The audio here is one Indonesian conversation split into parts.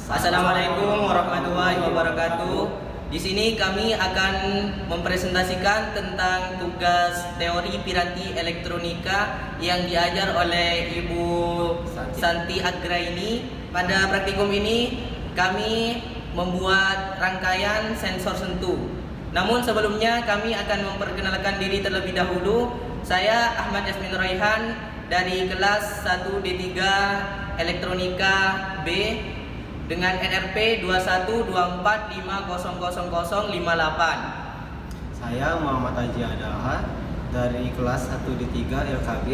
Assalamualaikum warahmatullahi wabarakatuh. Di sini kami akan mempresentasikan tentang tugas teori piranti elektronika yang diajar oleh Ibu Santi Agraini. Pada praktikum ini kami membuat rangkaian sensor sentuh. Namun sebelumnya kami akan memperkenalkan diri terlebih dahulu. Saya Ahmad Yasmin Raihan dari kelas 1D3 Elektronika B dengan NRP 2124500058. Saya Muhammad Haji Adaha dari kelas 1D3 LKB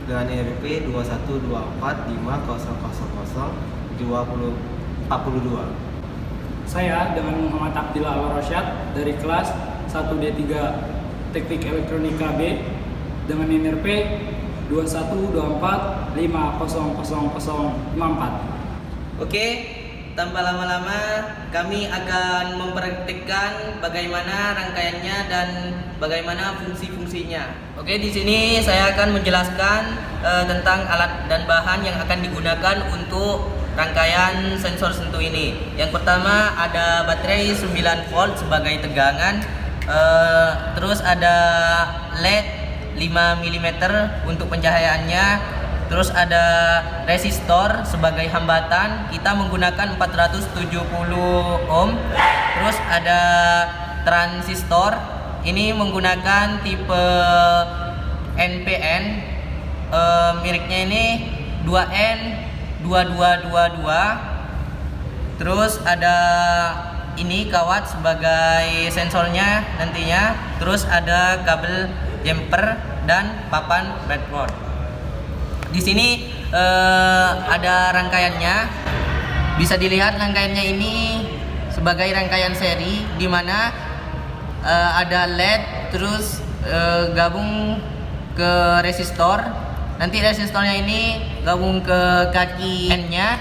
dengan NRP 2124500042. Saya dengan Muhammad Abdillah Al-Rasyad dari kelas 1D3 Teknik Elektronika B dengan NRP 2124500054. Oke, tanpa lama-lama kami akan mempraktikkan bagaimana rangkaiannya dan bagaimana fungsi-fungsinya. Oke, di sini saya akan menjelaskan tentang alat dan bahan yang akan digunakan untuk rangkaian sensor sentuh ini. Yang pertama ada baterai 9 volt sebagai tegangan, terus ada LED 5 mm untuk pencahayaannya, terus ada resistor sebagai hambatan, kita menggunakan 470 ohm. Terus ada transistor, ini menggunakan tipe NPN, meriknya ini 2N2222. Terus ada ini kawat sebagai sensornya nantinya. Terus ada kabel jumper dan papan breadboard. Di sini ada rangkaiannya. Bisa dilihat rangkaiannya ini sebagai rangkaian seri, di mana ada LED, terus gabung ke resistor. Nanti resistornya ini gabung ke kaki N-nya,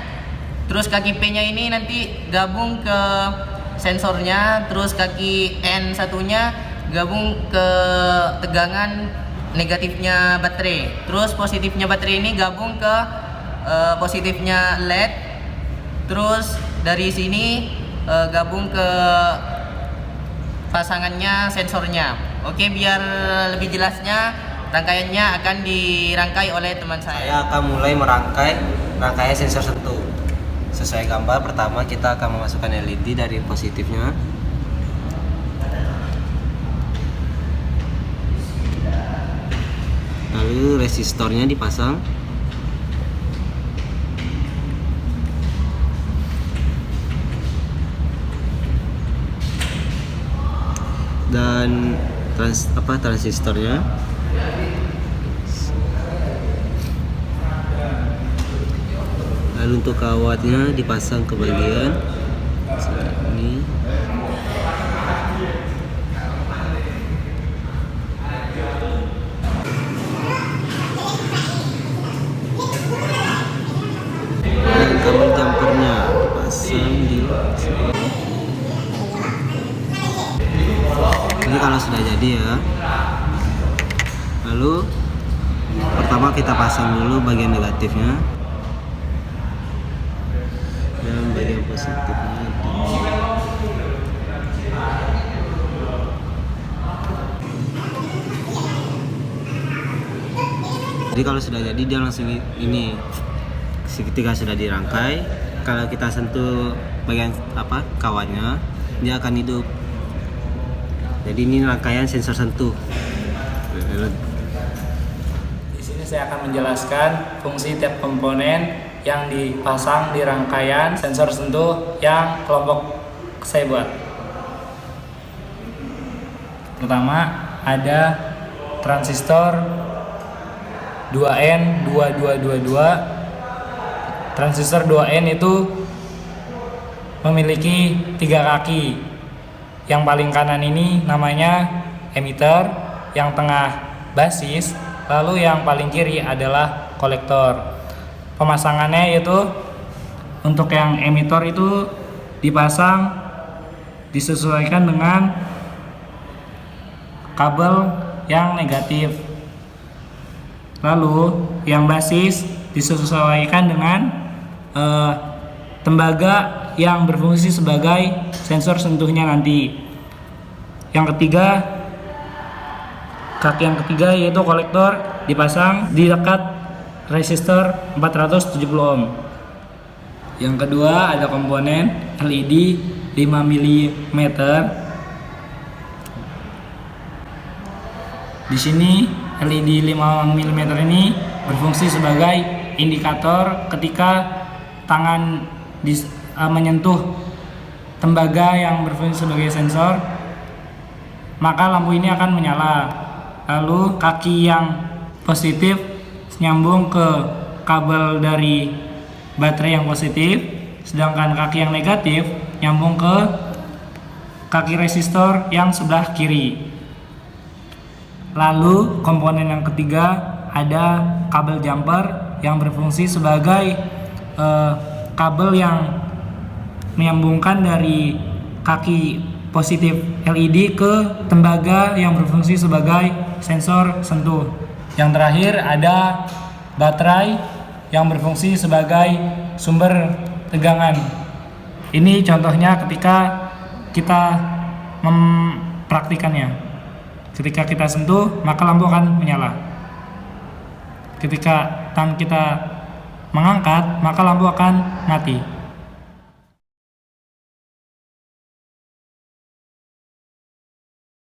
terus kaki P-nya ini nanti gabung ke sensornya, terus kaki N satunya gabung ke tegangan negatifnya baterai. Terus positifnya baterai ini gabung ke positifnya LED. Terus dari sini gabung ke pasangannya sensornya. Oke, biar lebih jelasnya rangkaiannya akan dirangkai oleh teman saya. Saya akan mulai merangkai rangkaian sensor sentuh. Sesuai gambar, pertama kita akan memasukkan LED dari positifnya. Lalu resistornya dipasang. Dan transistornya. Lalu untuk kawatnya dipasang ke bagian sini. Kabel jumpernya dipasang di sini. Ini kalau sudah jadi ya. Lalu pertama kita pasang dulu bagian negatifnya dan bagian positifnya. Jadi kalau sudah jadi dia langsung ini. Ketika sudah dirangkai, kalau kita sentuh bagian kawatnya, dia akan hidup. Jadi ini rangkaian sensor sentuh. Di sini saya akan menjelaskan fungsi tiap komponen yang dipasang di rangkaian sensor sentuh yang kelompok saya buat. Pertama ada transistor 2N2222. Transistor 2N itu memiliki 3 kaki. Yang paling kanan ini namanya emitter, yang tengah basis, lalu yang paling kiri adalah kolektor. Pemasangannya yaitu untuk yang emitter itu disesuaikan dengan kabel yang negatif. Lalu yang basis disesuaikan dengan tembaga yang berfungsi sebagai sensor sentuhnya nanti. Yang ketiga, kaki yang ketiga yaitu kolektor dipasang di dekat resistor 470 ohm. Yang kedua ada komponen LED 5 mm. Di sini LED 5 mm ini berfungsi sebagai indikator ketika tangan menyentuh tembaga yang berfungsi sebagai sensor, maka lampu ini akan menyala. Lalu kaki yang positif nyambung ke kabel dari baterai yang positif, sedangkan kaki yang negatif nyambung ke kaki resistor yang sebelah kiri. Lalu komponen yang ketiga ada kabel jumper yang berfungsi sebagai kabel yang menyambungkan dari kaki positif LED ke tembaga yang berfungsi sebagai sensor sentuh. Yang terakhir ada baterai yang berfungsi sebagai sumber tegangan. Ini contohnya ketika kita mempraktikannya. Ketika kita sentuh, maka lampu akan menyala. Ketika tangan kita mengangkat, maka lampu akan mati.